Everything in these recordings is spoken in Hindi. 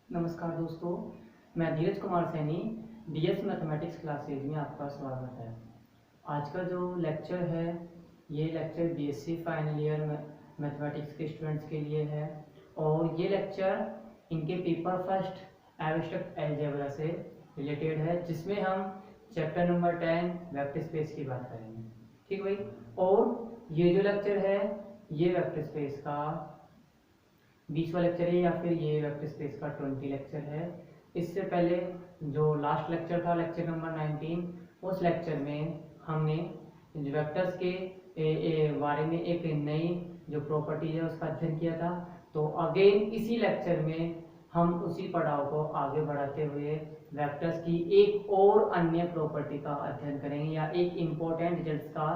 नमस्कार दोस्तों, मैं Dheeraj Kumar Saini DS mathematics classes में आपका स्वागत है। आज का जो लेक्चर है ये lecture BSc final year mathematics के स्टूडेंट्स के लिए है और ये लेक्चर इनके पेपर फर्स्ट एब्स्ट्रैक्ट अलजेब्रा से रिलेटेड है, जिसमें हम चैप्टर नंबर 10 वेक्टर स्पेस की बात करेंगे। ठीक भाई। और ये जो लेक्चर है ये वेक्टर स्पेस का 20वां लेक्चर है या फिर ये वेक्टर स्पेस का 20 लेक्चर है। इससे पहले जो लास्ट लेक्चर था, लेक्चर नंबर 19, उस लेक्चर में हमने वेक्टर्स के बारे में एक नई जो प्रॉपर्टी है उसका अध्ययन किया था। तो अगेन इसी लेक्चर में हम उसी पड़ाव को आगे बढ़ाते हुए वेक्टर्स की एक और अन्य प्रॉपर्टी का अध्ययन करेंगे या एक इम्पोर्टेंट रिजल्ट का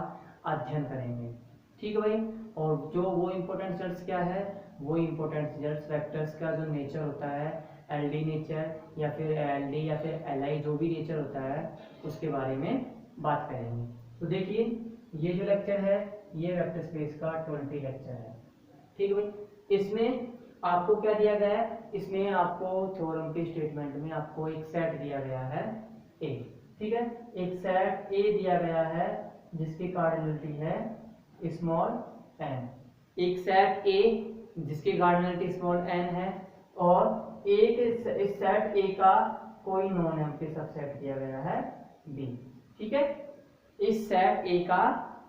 अध्ययन करेंगे। ठीक है भाई। और जो वो इम्पोर्टेंट रिजल्ट्स क्या है, वो इम्पोर्टेंट रिजल्ट्स वेक्टर्स का जो नेचर होता है, एलडी नेचर या फिर एलडी या फिर एलआई, जो भी नेचर होता है उसके बारे में बात करेंगे। तो देखिए ये जो लेक्चर है ये वेक्टर स्पेस का 20 लेक्चर है। ठीक है भाई। इसमें आपको क्या दिया गया है, इसमें आपको थ्योरम के स्टेटमेंट में आपको एक सेट दिया गया है ए। ठीक है, एक सेट ए दिया गया है जिसकी कार्डिनलिटी है स्मॉल एन। एक सेट ए जिसकी कार्डिनलिटी स्मॉल एन है और एक इस सेट ए का कोई नॉन एम्प्टी सबसेट दिया गया है बी। ठीक है, इस सेट ए का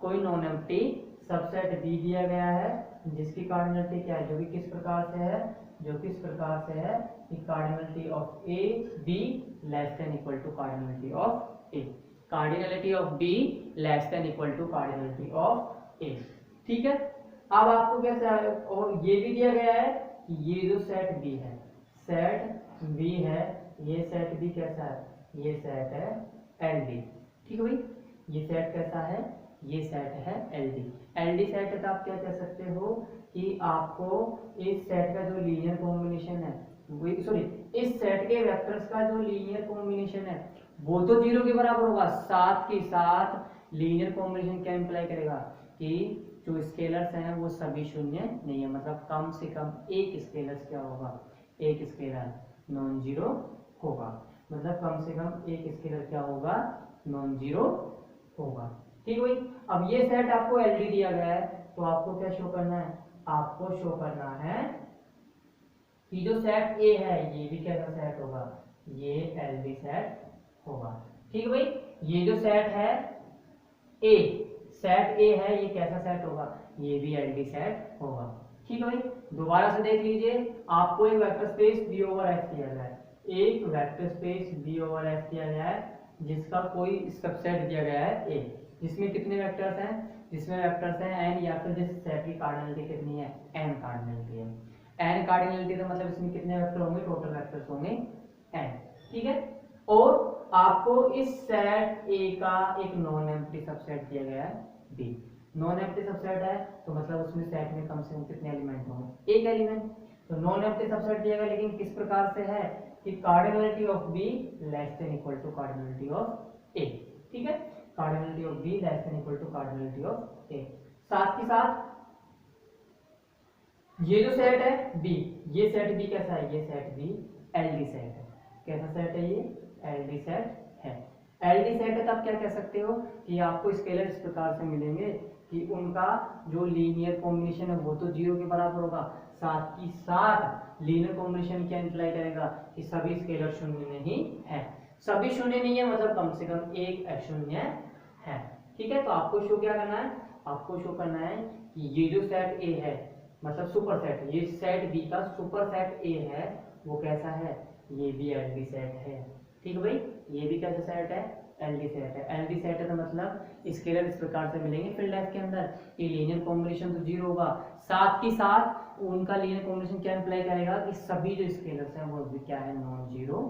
कोई नॉन एम्प्टी सबसेट बी दिया गया है जिसकी कार्डिनलिटी क्या है, जो कि किस प्रकार से है, जो किस प्रकार से है कि cardinality of A B less than equal to cardinality of A, cardinality of B less than equal to cardinality of A. ठीक है, अब आपको कैसा है, और ये भी दिया गया है कि ये जो सेट बी है, सेट बी है, ये सेट बी कैसा है, ये सेट है एलडी। ठीक है भाई, ये सेट कैसा है, ये सेट है एलडी। एलडी सेट है तो आप क्या कह सकते हो कि आपको इस सेट का जो लीनियर कॉम्बिनेशन है, सॉरी इस सेट के वेक्टर्स का जो लीनियर कॉम्बिनेशन है वो तो 0 के बराबर होगा, साथ के साथ लीनियर कॉम्बिनेशन क्या इंप्लाई करेगा कि जो स्केलर्स हैं वो सभी शून्य नहीं है, मतलब कम से कम एक स्केलर्स क्या होगा, एक स्केलर नॉन जीरो होगा, मतलब कम से कम एक स्केलर क्या होगा, नॉन जीरो होगा। ठीक भाई। अब ये सेट आपको एलडी दिया गया है तो आपको क्या शो करना है, आपको शो करना है कि जो सेट ए है ये भी कैसा सेट होगा, ये एलडी सेट होगा। ठीक है भाई, ये जो सेट है ए, सेट ए है, ये कैसा सेट होगा, ये भी एलडी सेट होगा। ठीक है भाई, दोबारा से देख लीजिए, आपको एक vector space B over F दिया गया है, एक vector space B over F दिया गया है जिसका कोई सबसेट दिया गया है ए, जिसमें कितने वेक्टर्स हैं, जिसमें वेक्टर्स हैं एन, या फिर जिस सेट की कार्डिनलिटी कितनी है, एन कार्डिनलिटी है। एन कार्डिनलिटी तो मतलब इसमें कितने वेक्टर होंगे, टोटल वेक्टर्स होंगे एन। ठीक है, और आपको इस सेट ए का एक नॉन एम्प्टी सबसेट दिया गया है बी। नॉन एम्प्टी सबसेट है तो मतलब उसमें सेट में कम से कम कितने एलिमेंट होंगे, एक एलिमेंट। तो नॉन एम्प्टी सबसेट दिया गया, लेकिन किस प्रकार से है कि cardinality of B less than equal to cardinality of A. ठीक है, cardinality of B less than equal to cardinality of A. साथ ही साथ ये जो सेट है बी, ये सेट बी कैसा है, ये सेट बी एलडी सेट है। कैसा सेट है, ये एलडी सेट है। एलडी सेट है तब क्या कह सकते हो कि आपको स्केलर इस प्रकार से मिलेंगे कि उनका जो लीनियर कॉम्बिनेशन है वो तो 0 के बराबर होगा, साथ ही साथ लीनियर कॉम्बिनेशन क्या इंप्लाई करेगा कि सभी स्केलर शून्य नहीं है। सभी शून्य नहीं है मतलब कम से कम एक अशून्य है। ठीक है, तो आपको शो क्या करना है, आपको शो करना है कि ये जो सेट ए है, मतलब सुपर सेट, ये सेट बी का सुपर सेट ए है वो कैसा है, ये भी एलडी सेट है। ठीक है भाई, ये भी कैसा सेट है, एलडी सेट है। एलडी सेट है तो मतलब स्केलर इस प्रकार से मिलेंगे फील्ड लाइफ के अंदर कि लीनियर कॉम्बिनेशन तो 0 होगा, साथ ही साथ उनका लीनियर कॉम्बिनेशन क्या इंप्लाई करेगा कि सभी जो स्केलर्स हैं वो भी क्या है, नॉन जीरो,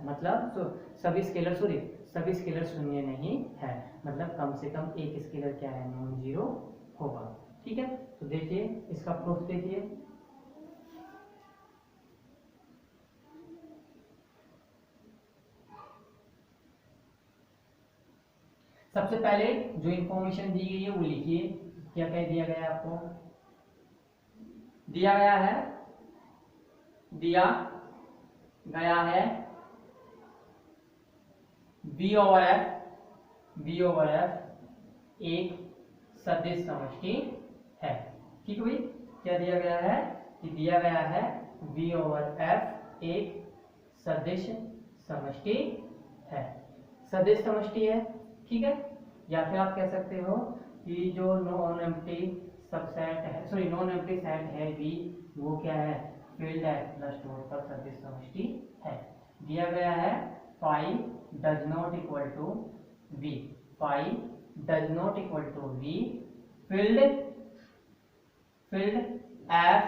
मतलब सभी स्केलर, सॉरी सभी स्केलर शून्य नहीं है, मतलब कम से कम एक स्केलर क्या है, नॉन जीरो होगा। ठीक है, तो देखिए इसका प्रूफ देखिए, सबसे पहले जो इंफॉर्मेशन दी गई है वो लिखिए। क्या कह दिया गया है आपको, दिया गया है, दिया गया है बी ओवर एफ एक सदिश समष्टि है। ठीक है भाई, क्या दिया गया है कि दिया गया है बी ओवर एफ एक सदिश समष्टि है, सदिश समष्टि है। ठीक है, या फिर आप कह सकते हो कि जो नॉन एम्प्टी सबसेट है, सॉरी नॉन एम्प्टी सेट है V, वो क्या है फील्ड एफ प्लस डॉट पर सदिश समष्टि है। दिया गया है phi does not equal to V, phi does not equal to V field F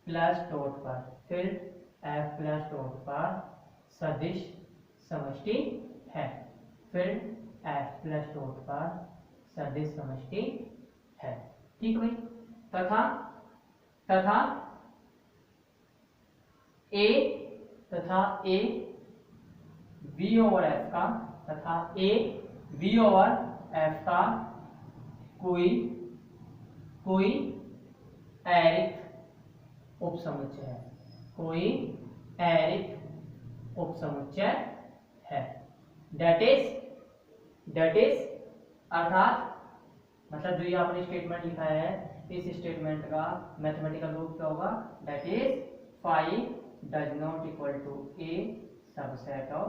plus dot पर, फील्ड F प्लस डॉट पर सदिश समष्टि है, फील्ड F प्लस डॉट पर सदिश समष्टि है। ठीक है भाई, तथा A V ओवर F का, तथा A V ओवर F का कोई एरिथ उपसमुच्चय है, कोई एरिथ उपसमुच्चय है। दैट इज अर्थात मतलब जो ये आपने स्टेटमेंट लिखा है, इस स्टेटमेंट का मैथमेटिकल रूप क्या होगा, that is phi does not equal to A subset of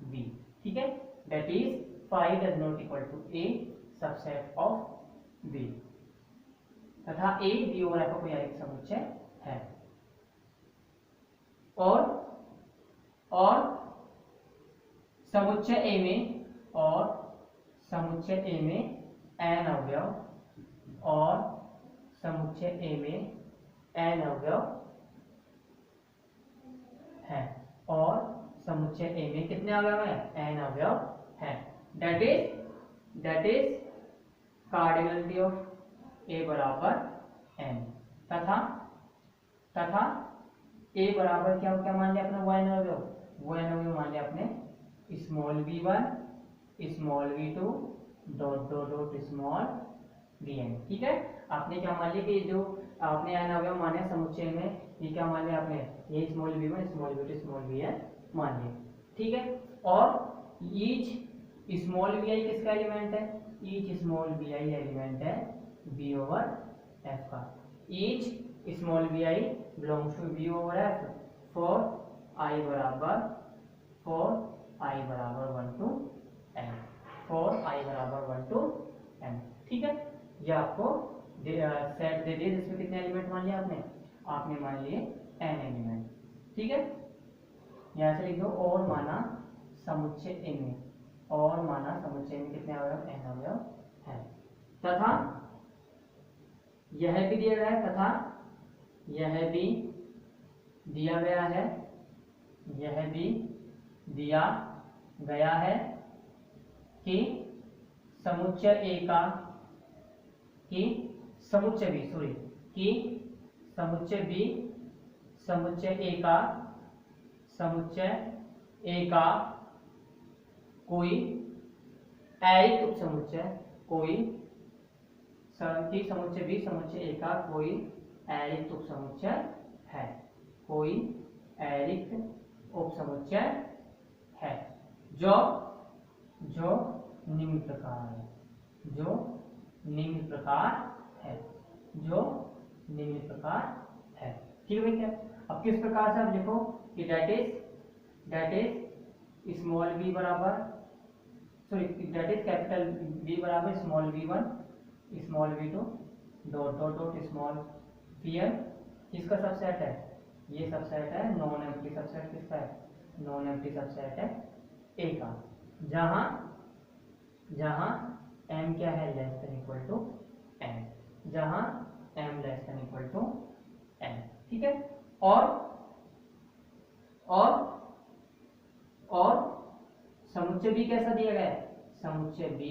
B. ठीक है, that is phi does not equal to A subset of B, तथा ए बी ओवर एफ का कोई एक समुच्चय है। और समुच्चय ए में एन अवयव, और समुच्चय ए में एन अवयव है, और समुच्चय ए में कितने अवयव है, एन अवयव है। दैट इज कार्डिनलिटी ऑफ ए बराबर एन, तथा ए बराबर क्या क्या मान लिया अपने, वो एन अवयव मान लिया अपने small v1 small v2 dot dot dot small vn। ठीक है, आपने क्या मान लिया कि जो आपने एन अवयव माने समुच्चय में, ये क्या मान लिया आपने, ये small v1 small v2 small vn मान लिया। ठीक है, और ईच स्मॉल vi किसका एलिमेंट है, ईच स्मॉल vi एलिमेंट है b ओवर f का, each small vi belongs to b over f for i बराबर 1 टू n, फॉर i बराबर 1 टू n। ठीक है, ये आपको सेट दे दिए जिसमें कितने एलिमेंट मान लिया आपने मान लिए n एलिमेंट। ठीक है, यहाँ से लिख दो और माना समुच्चय ए में, और माना समुच्चय में कितने अवयव, n अवयव है। तथा यह भी दिया गया है, तथा यह भी दिया गया है, यह भी दिया गया है कि समुच्चय ए का, कि समुच्चय बी, सॉरी, कि समुच्चय बी, समुच्चय ए का कोई एरिथ उपसमुच्चय, कोई कि समुच्चय बी समुच्चय ए का कोई एरिथ उपसमुच्चय है, कोई एरिथ उपसमुच्चय है जो निम्न प्रकार है, जो निम्न प्रकार है। ठीक है क्या, अब किस प्रकार से आप लिखो कि दैट इज स्मॉल b बराबर, sorry that is capital B बराबर small v1 small v2 dot dot dot small vn, किसका सबसेट है, ये सबसेट है नॉन एम्प्टी सबसेट, किसका है, नॉन एम्प्टी सबसेट है A का, जहां m क्या है, less than equal to n, जहां m less than equal to n। ठीक है, और समुच्चय B कैसा दिया गया है, समुच्चय B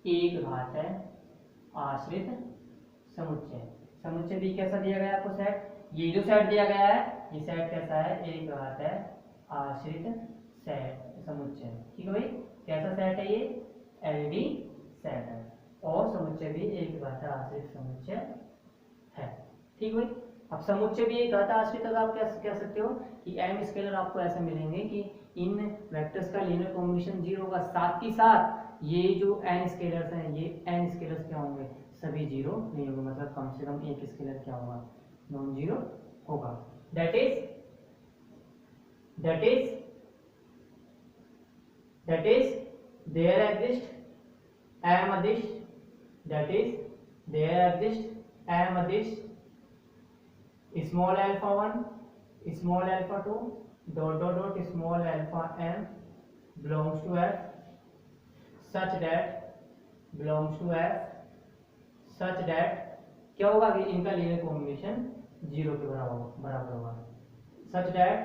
एक घात है आश्रित समुच्चय, समुच्चय B कैसा दिया गया है आपको सेट, ये जो सेट दिया गया है ये सेट कैसा है, एक घात है आश्रित सेट समुच्चय। ठीक है भाई, कैसा सेट है ये, LD सेट है, और समुच्चय भी एक घात आश्रित समुच्चय है। ठीक है भाई, अब समुच्चय भी एक घात आश्रित, तो आप क्या कह सकते हो कि m स्केलर आपको ऐसे मिलेंगे कि इन वेक्टर्स का लीनियर कॉम्बिनेशन 0 होगा, साथ ही साथ ये जो n स्केलर्स हैं, ये n स्केलर्स क्या होंगे, सभी 0 नहीं होंगे, मतलब कम से कम एक स्केलर क्या होगा, नॉन जीरो होगा। That is there exists m अदिश, that is there exists m अदिश small alpha 1 small alpha 2 dot dot dot small alpha m belongs to f such that क्या होगा कि इनका लीनियर कॉम्बिनेशन 0 के बराबर होगा, such that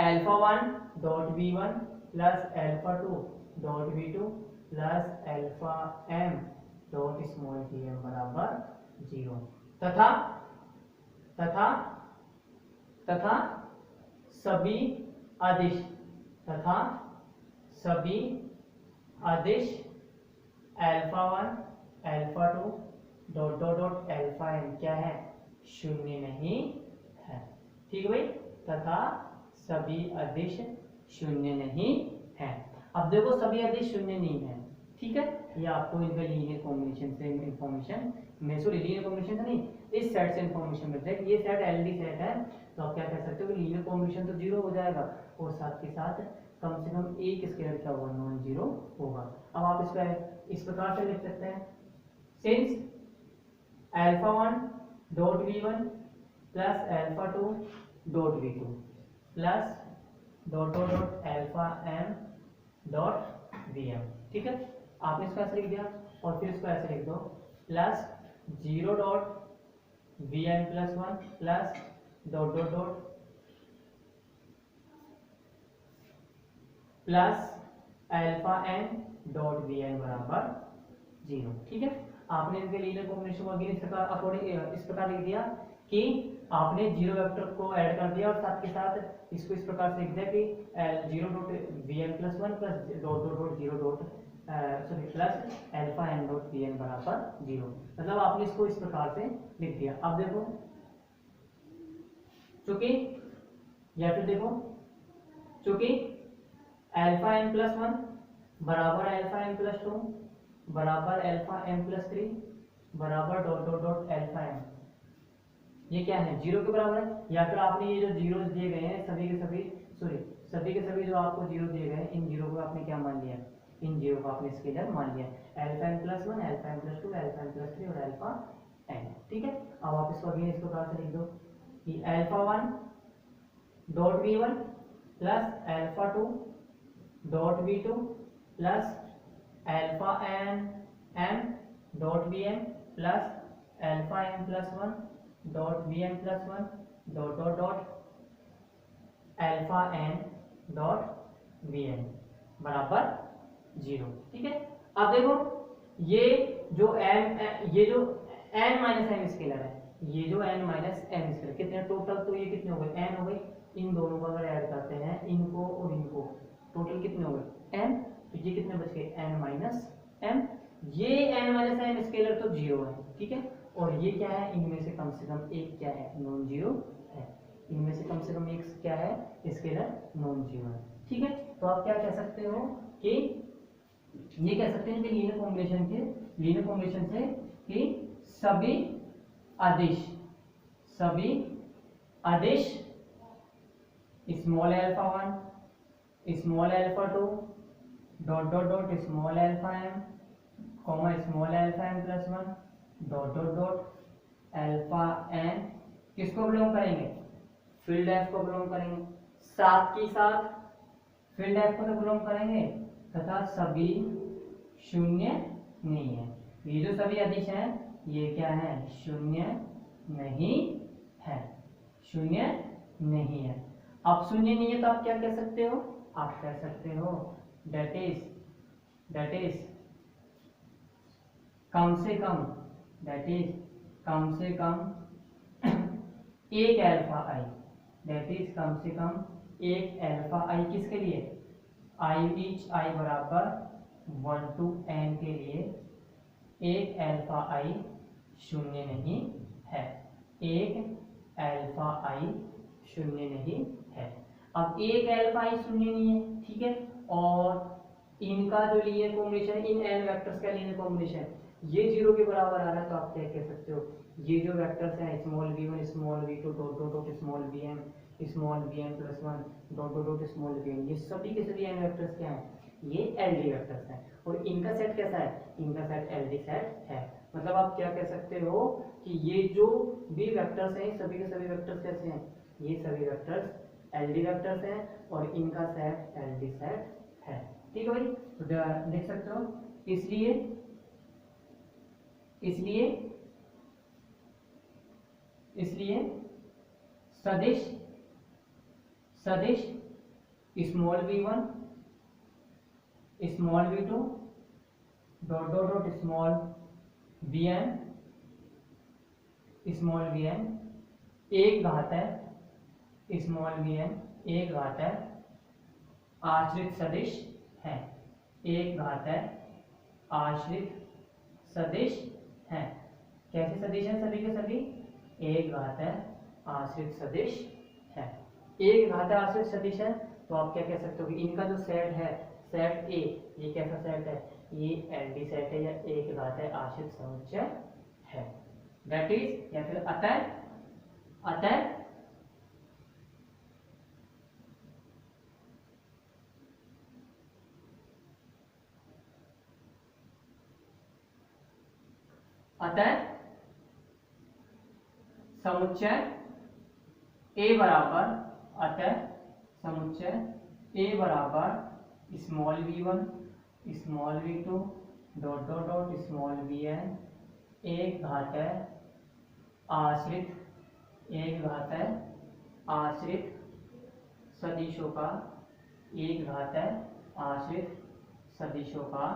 alpha 1 dot v1 plus alpha 2 dot v2 plus alpha m dot small tm बराबर 0, तथा सभी अदिश alpha 1 alpha 2 dot dot dot alpha N क्या है, शून्य नहीं है। ठीक है भाई, तथा सभी अदिश शून्य नहीं है। अब देखो सभी अदिश शून्य नहीं है, ठीक है, ये आपको इनका लीनियर कॉम्बिनेशन से इंफॉर्मेशन लीनियर कॉम्बिनेशन नहीं, इस सेट से इंफॉर्मेशन मिलता है। ये सेट एलडी सेट है, तो आप क्या कह सकते हो कि लीनियर कॉम्बिनेशन तो 0 हो जाएगा और साथ के साथ कम से कम एक स्केलर क्या होगा, नॉन जीरो होगा। अब आप इसको इस प्रकार से लिख सकते हैं, since alpha 1 dot v1 plus alpha 2 dot v2 plus dot dot dot alpha m dot vm। ठीक है, आपने इसको ऐसे लिख दिया और फिर इसको ऐसे लिख दो, plus 0 dot vn plus 1 plus dot dot dot plus alpha n dot vn बराबर 0। ठीक है, आपने इनके लीनियर कॉम्बिनेशन को अगेन इस प्रकार लिख दिया कि आपने 0 वेक्टर को ऐड कर दिया और साथ के साथ इसको इस प्रकार से लिख दिया कि 0 dot vn plus 1 plus dot dot dot 0 dot plus alpha n dot vn बराबर 0, मतलब आपने इसको इस प्रकार से लिख दिया। अब देखो चूंकि या फिर देखो चूंकि अल्फा n प्लस 1 बराबर अल्फा n प्लस 2 बराबर अल्फा m प्लस 3 बराबर dot dot dot alpha m, ये क्या है, 0 के बराबर है। या फिर आपने ये जो जीरो दिए गए हैं सभी के सभी जो आपको जीरो दिए गए हैं, इन जीरो को आपने क्या मान लिया, इन जीरो को आपने स्केलर मान लिया, alpha n plus 1 alpha n plus 2 alpha n plus 3 और अल्फा n। ठीक है, अब आप इसको अगेन इस प्रकार से लिख दो कि alpha 1 dot v1 plus alpha 2 dot v2 plus alpha m dot vm plus alpha m plus 1 dot vm plus 1 dot dot dot alpha n dot vm बराबर 0। ठीक है, अब देखो ये जो n माइनस m स्केलर है, ये जो n माइनस m स्केलर कितने टोटल, तो ये कितने हो गए, n हो गए, इन दोनों को अगर ऐड करते हैं, इनको और इनको, टोटल कितने हो गए n, तो ये कितने बच गए n माइनस m। ये n माइनस m स्केलर तो 0 है, ठीक है, और ये क्या है, इनमें से कम एक क्या है, नॉन जीरो है, इनमें से कम एक क्या है, स्केलर नॉन जीरो है। ठीक है, तो आप क्या कह सकते हो कि ये कह सकते हैं कि लीनियर कॉम्बिनेशन से कि सभी अदिश small alpha 1 small alpha 2 dot dot dot small alpha m comma small alpha m plus 1 dot dot dot alpha n किसको बिलोंग करेंगे, फील्ड f को बिलोंग करेंगे, साथ ही साथ फील्ड f को तो बिलोंग करेंगे तथा सभी शून्य नहीं है। ये जो सभी अदिश हैं ये क्या है, शून्य नहीं है। अब शून्य नहीं है तो आप क्या कह सकते हो, आप कह सकते हो दैट इज कम से कम एक alpha I, that is come से कम एक अल्फा आई किसके लिए, आई बराबर 1 to n के लिए एक अल्फा आई शून्य नहीं है, एक अल्फा आई शून्य नहीं है। अब एक अल्फा आई शून्य नहीं है, ठीक है, और इनका जो linear combination, in an vectors का लीनियर कॉम्बिनेशन ये 0 के बराबर आ रहा है, तो आप क्या कह सकते हो, ये जो वेक्टर्स हैं small v1 small v2 dot dot dot small vm plus 1 dot dot dot small vm, ये सभी के सभी एन वेक्टर्स क्या हैं, ये एलडी वेक्टर्स हैं। और इनका सेट कैसा है, इनका सेट एलडी सेट है। मतलब आप क्या कह सकते हो कि ये जो भी वेक्टर्स हैं सभी के सभी वेक्टर्स कैसे हैं, ये सभी वेक्टर्स एलडी वेक्टर्स हैं और इनका सेट एलडी सेट है। ठीक है भाई, तो देख सकते हो। इसलिए इसलिए इसलिए सदिश सदिश small v1 small v2 dot dot dot small vm एक घात है, स्मॉल vm एक घात है आश्रित सदिश है, एक घात है आश्रित सदिश है। कैसे सदिश है सभी के सभी, एक घात है आश्रित सदिश है। एक घात है आश्रित सदिश है, तो आप क्या कह सकते हो कि इनका जो सेट है, सेट ए, ये कैसा सेट है, ये एलडी सेट है या एक घात है आश्रित समुच्चय है। दैट इज, या फिर अतः अतः अतः समुच्चय ए बराबर, अतः समुच्चय ए बराबर small v1 small v2 dot dot dot small vn एक घात है आश्रित, एक घात है आश्रित सदिशों का, एक घात है आश्रित सदिशों का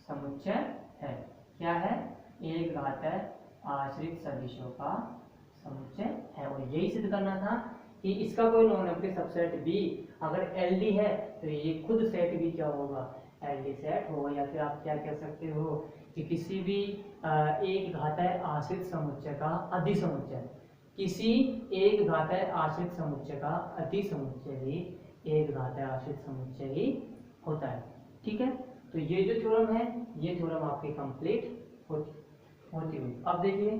समुच्चय है। क्या है, एक घात है आश्रित सदिशों का समुच्चय है। और यही सिद्ध करना था कि इसका कोई नॉन नेगेटिव सबसेट भी अगर एलडी है तो ये खुद सेट भी क्या होगा, एलडी सेट होगा। या फिर आप क्या कह सकते हो कि किसी भी एक घाताय आश्रित समुच्चय का अधिसमुच्चय, किसी एक घाताय आश्रित समुच्चय का अधिसमुच्चय भी एक घाताय आश्रित समुच्चय ही होता है। ठीक है, तो ये जो थ्योरम है ये थ्योरम आपकी कंप्लीट होती हुई। अब देखिए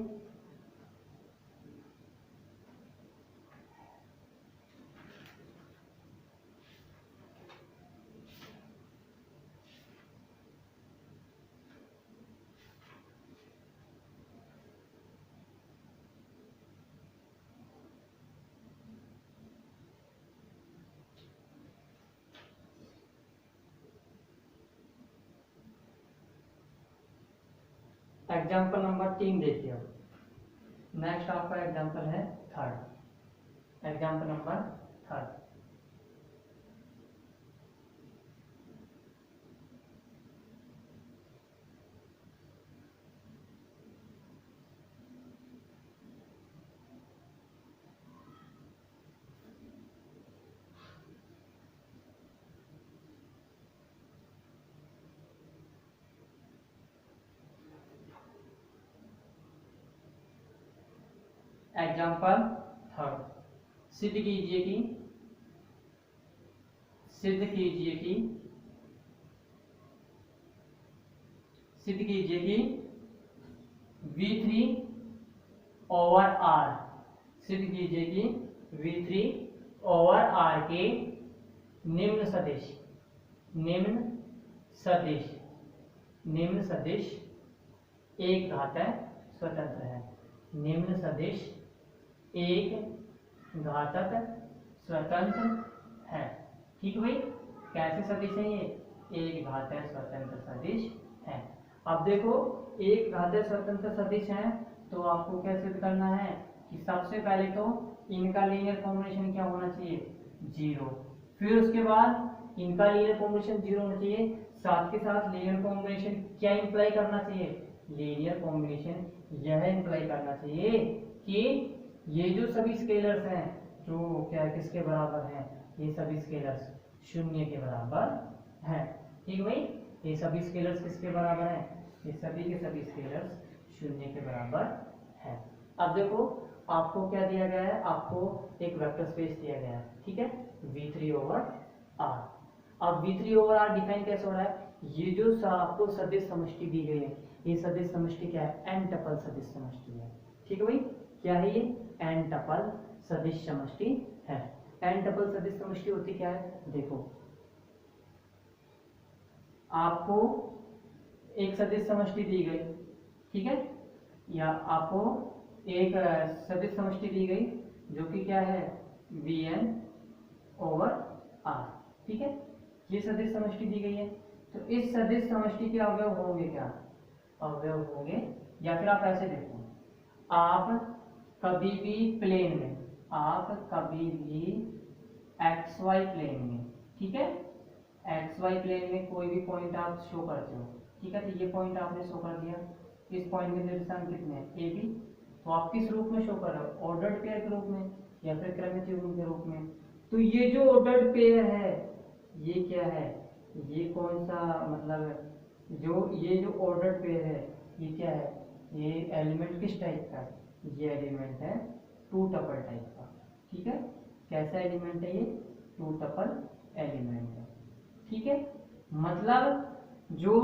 एग्जाम्पल नंबर 3 देखिए। अब नेक्स्ट आपका एग्जाम्पल है third, example number third. Example third, सिद्ध कीजिए कि सिद्ध कीजिए कि सिद्ध कीजिए कि V3 ओवर R, सिद्ध कीजिए कि V3 ओवर R के निम्न सदिश, निम्न सदिश, निम्न सदिश एक घाताय स्वतंत्र है। निम्न सदिश एक घातक स्वतंत्र है। ठीक भाई, कैसे सदिश है ये, एक घाताय स्वतंत्र सदिश है। अब देखो एक घाताय स्वतंत्र सदिश है तो आपको क्या सिद्ध करना है कि सबसे पहले तो इनका लीनियर कॉम्बिनेशन क्या होना चाहिए, 0। फिर उसके बाद इनका लीनियर कॉम्बिनेशन 0 होना चाहिए, साथ के साथ लीनियर कॉम्बिनेशन क्या इंप्लाई करना चाहिए, लीनियर कॉम्बिनेशन यह इंप्लाई करना चाहिए कि ये जो सभी स्केलर्स हैं जो क्या किसके बराबर हैं, ये सभी स्केलर्स 0 के बराबर हैं। ठीक भाई, ये सभी स्केलर्स किसके बराबर हैं, ये सभी के सभी स्केलर्स 0 के बराबर हैं। अब देखो आपको क्या दिया गया है, आपको एक वेक्टर स्पेस दिया गया है, ठीक है, V3/R। अब V3/R डिफाइन कैसे हो रहा है, ये जो आपको सदिश समष्टि दी गई है, ये सदिश समष्टि क्या है, एन टपल सदिश समष्टि है, ठीक है भाई, क्या है ये, एन टपल सदिश समष्टि है। एन टपल सदिश समष्टि होती क्या है, देखो आपको एक सदिश समष्टि दी गई, ठीक है, या आपको एक सदिश समष्टि दी गई जो कि क्या है, Vn/R, ठीक है, ये सदिश समष्टि दी गई है। तो इस सदिश समष्टि के अवयव होंगे क्या, अवयव होंगे, या फिर आप ऐसे देखो, आप कभी भी प्लेन में, आप कभी भी XY प्लेन में, ठीक है, XY प्लेन में कोई भी पॉइंट आप शो करते हो, ठीक है, तो ये पॉइंट आपने शो कर दिया, इस पॉइंट के निर्देशांक कितने हैं, AB, तो आप किस रूप में शो कर रहे हो, ऑर्डर्ड पेयर के रूप में या फिर क्रमित युग्म के रूप में। तो ये जो ऑर्डर्ड पेयर है ये क्या है, ये कौन सा, मतलब जो ये जो ऑर्डर्ड पेयर है ये क्या है, ये एलिमेंट किस टाइप का है, ये एलिमेंट है टू टपल टाइप का, ठीक है, कैसा एलिमेंट है ये, टू टपल एलिमेंट है, ठीक है। मतलब जो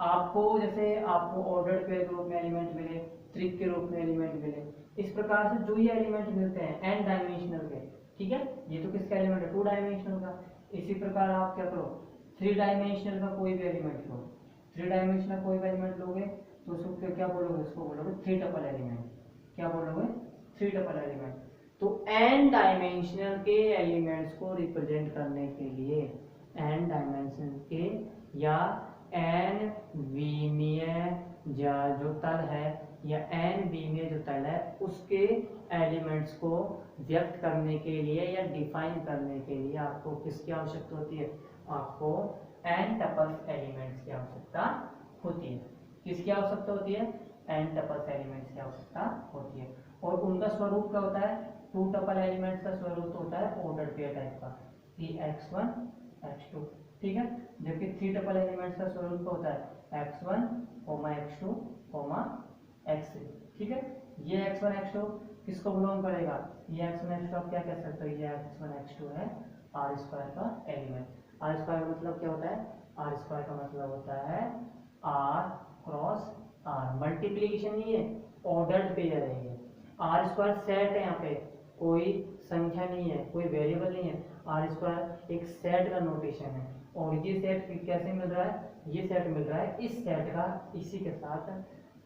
आपको, जैसे आपको ऑर्डर्ड पेयर के रूप में एलिमेंट मिले, त्रिक के रूप में एलिमेंट मिले, इस प्रकार से जो ये एलिमेंट मिलते हैं एन डायमेंशनल के, ठीक है, ये तो किसका एलिमेंट है, टू डायमेंशनल का। इसी प्रकार आप क्या करो, थ्री डायमेंशनल का कोई भी एलिमेंट लो, थ्री डायमेंशनल कोई भी एलिमेंट लोगे तो उसको क्या बोलोगे, उसको बोलोगे थ्री टपल एलिमेंट, क्या बोलोगे, थ्री टपल एलिमेंट। तो एन डायमेंशनल के एलिमेंट्स को रिप्रेजेंट करने के लिए, एन डायमेंशन के या एन विमीय जो तल है या एन विमीय जो तल है उसके एलिमेंट्स को व्यक्त करने के लिए या डिफाइन करने के लिए आपको किसकी आवश्यकता होती है, आपको एन टपल्स एलिमेंट्स की आवश्यकता होती है। किसकी आवश्यकता होती है, एन टपल्स एलिमेंट्स की आवश्यकता होती है। और उनका स्वरूप क्या होता है, टू टपल एलिमेंट्स का स्वरूप होता है ऑर्डर पेयर टाइप का, X1 X2, ठीक है, जबकि थ्री टपल एलिमेंट्स का स्वरूप क्या होता है, X1, X2, X3, ठीक है। ये X1 X2 किसको बिलोंग करेगा, ये X1 X2 आप क्या कह सकते हो, ये X1 X2 है R स्क्वायर का एलिमेंट। R स्क्वायर का मतलब क्या होता है, R स्क्वायर का मतलब होता है R क्रॉस R, मल्टीप्लीकेशन नहीं है, ऑर्डर्ड पेयर है ये। R स्क्वायर सेट है, यहाँ पे कोई संख्या नहीं है, कोई वेरिएबल नहीं है, R स्क्वायर एक सेट का नोटेशन है। और ये सेट कैसे मिल रहा है, ये सेट मिल रहा है इस सेट का इसी के साथ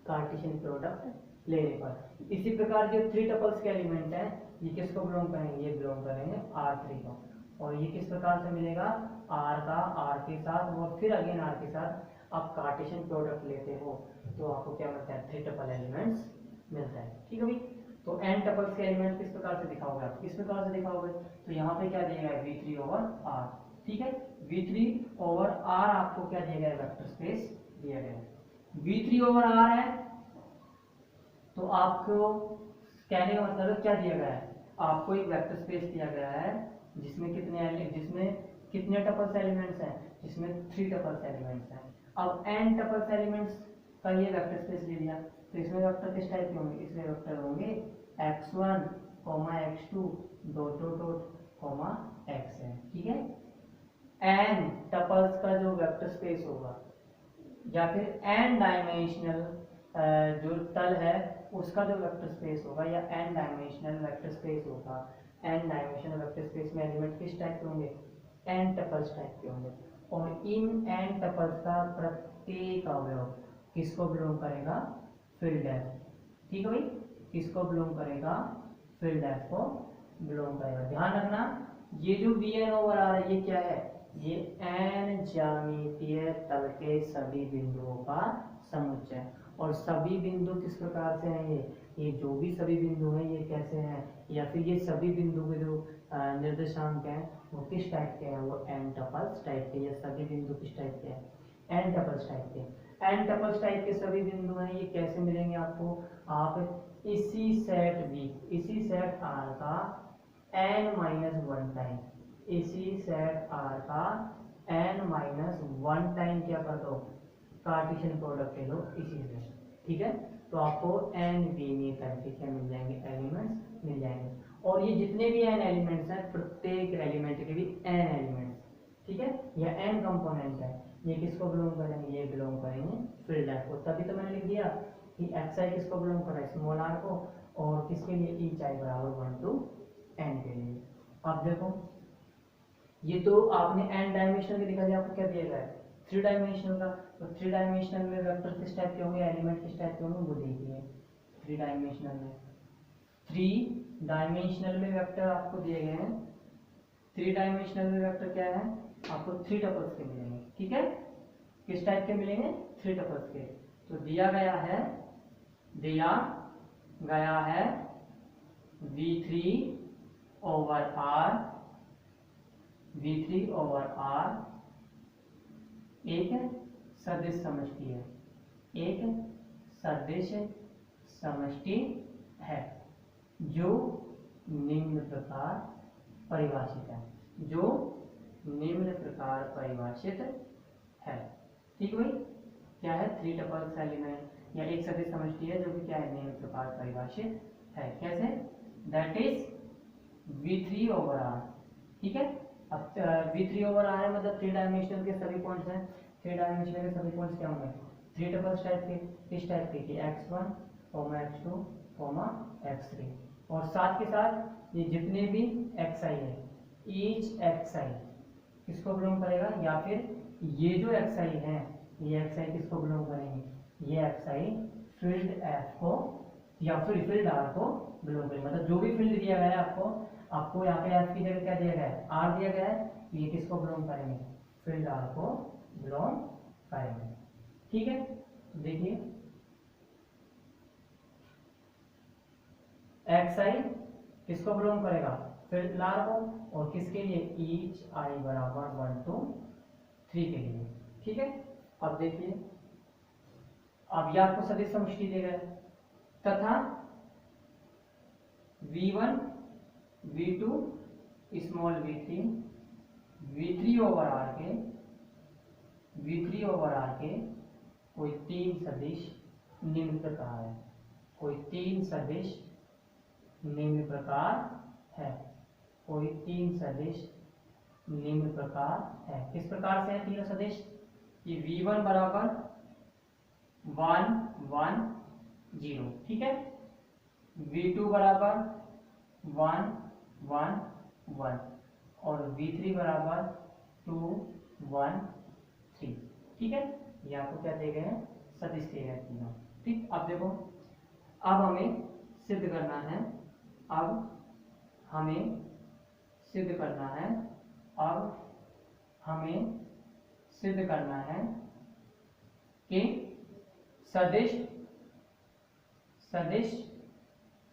कार्टेशियन प्रोडक्ट लेने पर। इसी प्रकार जो थ्री टपल्स के एलिमेंट हैं ये किसको बिलोंग करेंगे, ये बिलोंग करेंगे R3 को। और ये किस प्रकार से मिलेगा, R का R के साथ और फिर अगेन R के साथ आप कार्टेशियन प्रोडक्ट लेते हो तो आपको क्या मिलता है, थ्री टपल एलिमेंट्स मिलता है, ठीक है भाई। तो एन टपल्स के एलिमेंट किस प्रकार से दिखाओगे आप, किस प्रकार से दिखाओगे, तो यहाँ पे क्या दिया गया है, V3/R, ठीक है, V3/R आपको क्या दिया गया है, वेक्टर स्पेस दिया गया है। V3/R है तो आपको कहने का मतलब है क्या दिया गया है, आपको एक वेक्टर स्पेस दिया गया है जिसमें कितने टपल्स एलिमेंट्स हैं, जिसमें थ्री टपल्स एलिमेंट्स हैं। अब एन टपल्स एलिमेंट्स का ये वेक्टर स्पेस ले लिया तो इसमें वेक्टर किस टाइप के होंगे, इसमें वेक्टर होंगे X1, X2 dot dot dot X है, ठीक है। एन टपल्स का जो वेक्टर स्पेस होगा या फिर एन डायमेंशनल जो तल है उसका जो वेक्टर स्पेस होगा या एन डायमेंशनल वेक्टर स्पेस होगा, एन डायमेंशनल वेक्टर स्पेस में एलिमेंट किस टाइप के होंगे, एन टपल्स टाइप के होंगे। और इन एन टपल्स का प्रत्येक अवयव किसको बिलोंग करेगा, फील्ड एफ, ठीक है भाई, किसको बिलोंग करेगा, फील्ड एफ को बिलोंग करेगा। ध्यान रखना ये जो Vn/R है ये क्या है, ये एन ज्यामितीय तल के सभी बिंदुओं का समुच्चय। और सभी बिंदु किस प्रकार से हैं, ये जो भी सभी बिंदु हैं ये कैसे हैं, या फिर ये सभी बिंदु के जो निर्देशांक हैं वो किस टाइप के हैं, वो एन टपल्स टाइप के। ये सभी बिंदु किस टाइप के हैं, एन टपल्स टाइप के। एन टपल्स टाइप के सभी बिंदु हैं, ये कैसे मिलेंगे आपको, आप इसी सेट V, इसी सेट R का n-1 टाइम, इसी सेट R का n-1 टाइम क्या कर दो, कार्टेशियन प्रोडक्ट ले लो इसी से, ठीक है। तो आपको एन वीमी करके क्या मिल जाएंगे, एलिमेंट्स मिल जाएंगे। और ये जितने भी एन एलिमेंट्स हैं, प्रत्येक एलिमेंट के भी एन एलिमेंट्स, ठीक है, या एन कंपोनेंट है, ये किसको बिलोंग करेंगे, ये बिलोंग करेंगे फील्ड एफ को। तभी तो मैंने लिख दिया कि एक्स आई किसको बिलोंग कर रहा है, स्मॉल आर को, और किसके लिए, ईच आई बराबर 1 to n के लिए। अब देखो ये तो आपने n डायमेंशनल में दिखा दिया, आपको क्या दिया गया है, 3 डायमेंशनल का। तो 3 डायमेंशनल में वेक्टर किस टाइप के होंगे, एलिमेंट किस टाइप के होंगे वो देखिए। 3 डायमेंशनल में 3 डायमेंशनल में वेक्टर आपको दिए गए हैं। 3 डायमेंशनल में वेक्टर क्या है, आपको 3 टपल्स के मिलेंगे, ठीक है। किस टाइप के मिलेंगे, 3 टपल्स के। तो दिया गया है v3 ओवर r एक सदिश समष्टि है, एक सदिश समष्टि है जो निम्न प्रकार परिभाषित है, जो निम्न प्रकार परिभाषित है, ठीक भाई। क्या है, 3 टपल्स एलिमेंट या एक सदिश समष्टि है जो कि क्या है, निम्न प्रकार परिभाषित है। कैसे, that is v3 over r, ठीक है। अब v3 ओवर r है मतलब 3 डायमेंशनल के सभी पॉइंट्स हैं। 3 डायमेंशनल के सभी पॉइंट्स क्या होंगे, 3 टपल्स टाइप के, किस टाइप के, कि x1, x2, x3, और साथ के साथ ये जितने भी xi है, ईच xi किसको बिलोंग करेगा, या फिर ये जो xi है, ये xi किसको बिलोंग करेंगे, ये xi फील्ड f को या फिर फील्ड r को बिलोंग करेंगे। मतलब जो भी फील्ड दिया गया है आपको यहाँ पे f की जगह क्या दिया गया है, r दिया गया है, ये किसको बिलोंग करेंगे, फील्ड r को बिलोंग करेंगे, ठीक है। तो देखिए xi किसको बिलोंग करेगा, फील्ड r को, और किसके लिए, ईच i बराबर 1 to 3 के लिए, ठीक है। अब देखिए, अब यह आपको सदिश समष्टि देगा तथा v1 v2 small v3 v3 over r के कोई 3 सदिश निम्न प्रकार है, कोई 3 सदिश निम्न प्रकार है, कोई 3 सदिश निम्न प्रकार है। किस प्रकार से है तीनों सदिश, कि v1 बराबर 1 1 0, ठीक है, v2 बराबर 1 1 1, और v3 बराबर 2 1 3, ठीक है। ये आपको क्या दे गए हैं, सदिश दिए गए तीनों, ठीक। अब देखो, अब हमें सिद्ध करना है, कि सदिश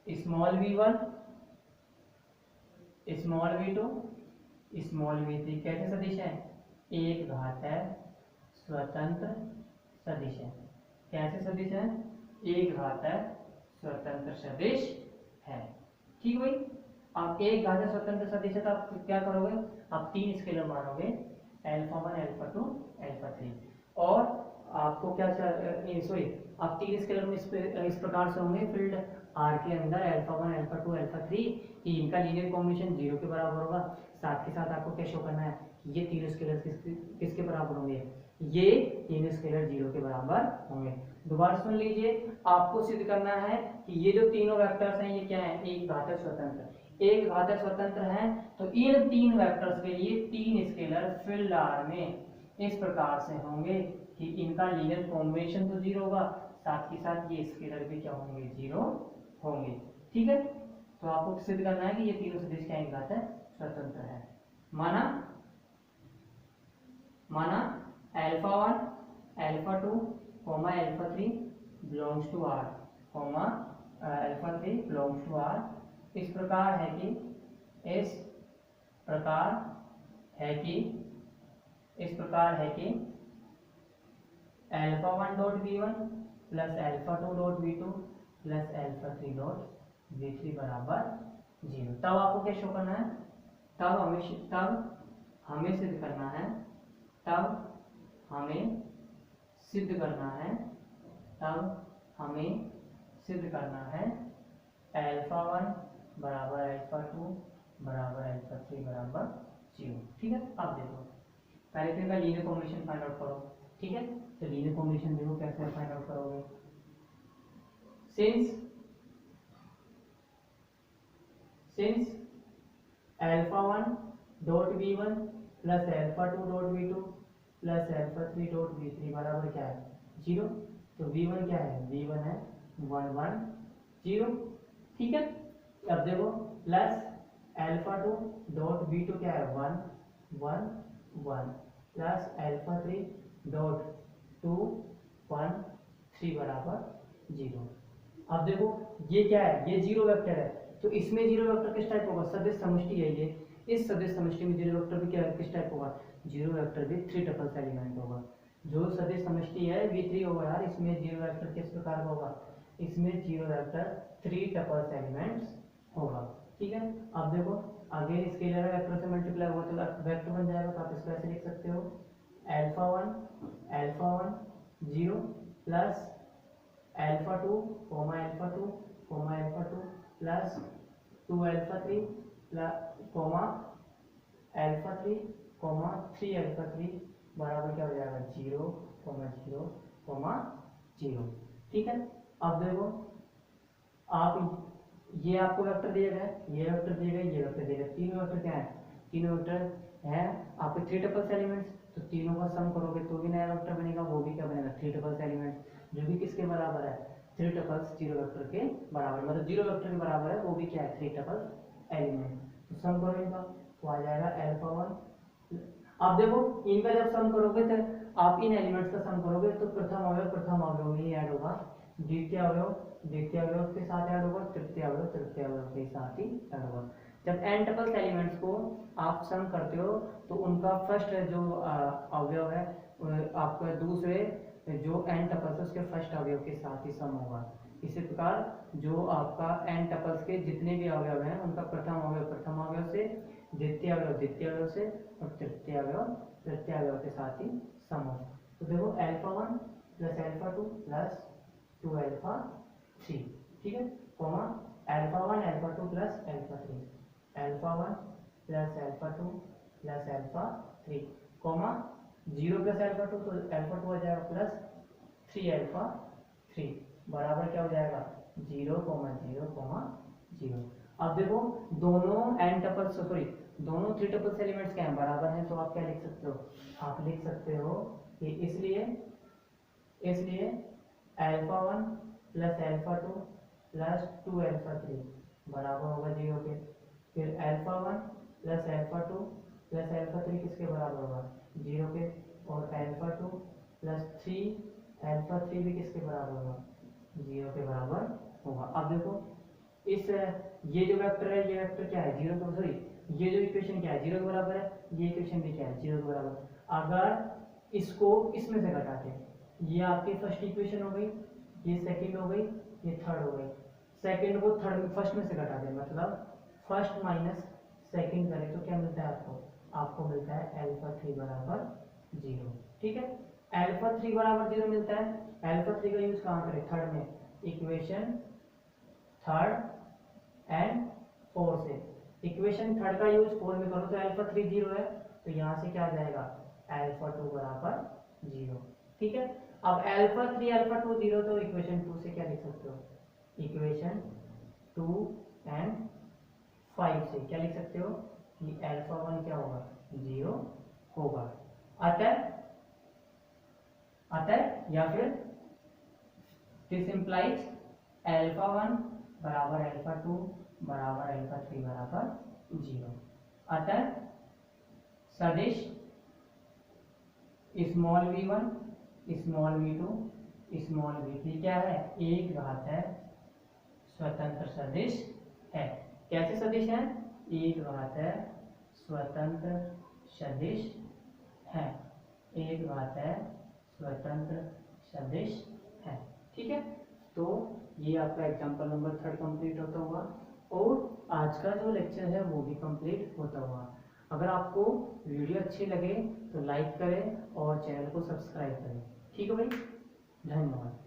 small v1 small v2 small v3 कैसे सदिश है, एक घात स्वतंत्र सदिश है। कैसे सदिश है, एक घात स्वतंत्र सदिश है, ठीक भाई। आप एक घात स्वतंत्र सदिश है तो आप क्या करोगे, आप 3 स्केलर मानोगे, अल्फा 1 अल्फा 2 अल्फा 3, और आपको क्या सॉरी आप 3 स्केलर में इस प्रकार से होंगे, फील्ड आर के अंदर अल्फा 1 अल्फा 2 अल्फा 3 कि इनका लीनियर कॉम्बिनेशन 0 के बराबर होगा। साथ के साथ आपको क्या शो करना है, ये तीनों स्केलर किसके बराबर होंगे, ये तीनों स्केलर 0 के बराबर होंगे। दोबारा सुन लीजिए, आपको सिद्ध करना है कि ये जो तीनों वेक्टर्स हैं ये क्या है, एक घातक स्वतंत्र, एक घातक स्वतंत्र है। तो इन 3 वेक्टर्स के लिए 3 स्केलर फील्ड आर में इस प्रकार से होंगे कि इनका लीनियर कॉम्बिनेशन तो 0 होगा, साथ ही साथ ये स्केलर भी क्या होंगे, 0 होंगे, ठीक है। तो आपको सिद्ध करना है कि ये तीनों सदिश क्या एक घातक स्वतंत्र है। माना alpha 1 alpha 2 alpha 3 belongs to R, alpha 3 belongs to R. इस प्रकार है कि alpha 1 dot v1 plus alpha 2 dot v2 plus alpha 3 dot v3 बराबर 0। तब आपको क्या शो करना है, तब हमें सिद्ध करना सिद्ध करना है अल्फा 1 बराबर अल्फा 2 बराबर अल्फा 3 बराबर 0। ठीक है, आप देखो पहले तो इनका लीनियर कॉम्बिनेशन फाइंड आउट करो। ठीक है, तो लीनियर कॉम्बिनेशन देखो कैसे फाइंड आउट करोगे। Since alpha 1 dot v1 plus alpha 2 dot v2 plus alpha 3 dot v3 बराबर क्या है 0। तो v1 क्या है, v1 है 1 1 0। ठीक है, अब देखो प्लस अल्फा 2 डॉट v2 क्या है 1 1 1 प्लस अल्फा 3 डॉट 2 1 3 बराबर 0। अब देखो ये क्या है, ये जीरो वेक्टर है, तो इसमें जीरो वेक्टर किस टाइप होगा, सदिश समष्टि है ये। इस सदिश समष्टि में जीरो वेक्टर भी क्या किस टाइप होगा, जीरो वेक्टर भी 3 टपल्स एलिमेंट होगा। जो सदिश समष्टि है v3 होगा यार, इसमें जीरो वेक्टर किस प्रकार का होगा, इसमें जीरो वेक्टर 3 टपल्स एलिमेंट्स होगा। ठीक है, अब देखो अगेन स्केलर वेक्टर से मल्टीप्लाई होगा तो वेक्टर बन जाएगा, तो आप इसको ऐसे लिख सकते हो alpha 1 0 plus alpha 2 comma alpha 2 comma alpha 2 plus 2 alpha 3 comma alpha 3 comma 3 alpha 3 बराबर क्या हो जाएगा 0 कोमा 0 कोमा 0। ठीक है, अब देखो आप ये आपको वेक्टर दिया गया, ये वेक्टर दिया गया, ये वेक्टर दिया गया, तीनों वेक्टर क्या है, तीनों वेक्टर है आपके 3 टपल्स एलिमेंट्स। तो तीनों का सम करोगे तो भी नया वेक्टर बनेगा, वो भी क्या बनेगा 3 टपल्स एलिमेंट्स, जो भी किसके बराबर है 3 टपल्स जीरो वेक्टर के बराबर, मतलब जीरो वेक्टर के बराबर है, वो भी क्या है 3 टपल्स एलिमेंट। तो सम करो इनका तो आ जाएगा अल्फा 1। अब देखो इनका जब सम करोगे तो आप इन एलिमेंट्स का सम करोगे तो प्रथम अवयव में ही ऐड होगा, द्वितीय अवयव के साथ ऐड होगा, तृतीय अवयव के साथ ही ऐड होगा। जब n टपल्स एलिमेंट्स को आप सम करते हो तो उनका फर्स्ट जो अवयव है आपका दूसरे जो n टपल्स है उसके फर्स्ट अवयव के साथ ही सम होगा। इसी प्रकार जो आपका n टपल्स के जितने भी अवयव हैं उनका प्रथम अवयव से, द्वितीय अवयव से और तृतीय अवयव के साथ ही सम होगा। तो देखो alpha 1 plus alpha 2 plus 2 alpha 3। ठीक है, comma alpha 1 alpha 2 plus alpha 3, alpha 1 plus alpha 2 plus alpha 3, comma 0 plus alpha 2 तो अल्फा 2 आ जाएगा प्लस 3 अल्फा 3 बराबर क्या हो जाएगा 0 0 0। अब देखो दोनों n टपल्स दोनों 3 टपल्स एलिमेंट्स क्या हैं बराबर हैं, तो आप क्या लिख सकते हो, आप लिख सकते हो कि इसलिए alpha 1 plus alpha 2 plus 2 alpha 3 बराबर होगा 0 के। फिर alpha 1 plus alpha 2 plus alpha 3 किसके बराबर होगा 0 के, और अल्फा 2 प्लस 3 अल्फा 3 भी किसके बराबर होगा 0 के बराबर होगा। अब देखो इस ये जो वेक्टर है ये वेक्टर क्या है 0 के ये जो इक्वेशन क्या है 0 के बराबर है, ये इक्वेशन भी क्या है 0 के बराबर। अगर इसको इसमें से घटाते ये आपकी फर्स्ट इक्वेशन हो गई, ये सेकंड हो गई, ये थर्ड हो गई। सेकंड को थर्ड फर्स्ट में से घटा दें, मतलब फर्स्ट माइनस सेकंड करें तो क्या मिलता है आपको मिलता है अल्फा 3 बराबर 0। ठीक है, अल्फा 3 बराबर 0 मिलता है। अल्फा 3 का यूज कहाँ करें, थर्ड में, इक्वेशन थर्ड एंड 4 से। इक्वेशन थर्ड का यूज 4 में करो तो अल्फा 3 0 है, तो यहाँ से क्या आ जाएगा अल्फा 2 बराबर 0। ठीक है, अब अल्फा 3 अल्फा 2 0, तो इक्वेशन 2 से क्या लिख सकते हो, इक्वेशन 2 एंड 5 से क्या लिख सकते हो कि अल्फा 1 क्या होगा 0 होगा। अतः या फिर दिस इंप्लाइज अल्फा 1 बराबर अल्फा 2 बराबर अल्फा 3 बराबर 0। अतः सदिश small v1 small v2 small v3 क्या है, एक घात है स्वतंत्र सदिश है। कैसे सदिश है, एक घात है स्वतंत्र सदिश है, एक घात है स्वतंत्र सदिश है। ठीक है, तो ये आपका एग्जाम्पल नंबर 3 कंप्लीट होता हुआ और आज का जो लेक्चर है वो भी कंप्लीट होता हुआ। अगर आपको वीडियो अच्छी लगे तो लाइक करें और चैनल को सब्सक्राइब करें। ठीक है भाई, धन्यवाद।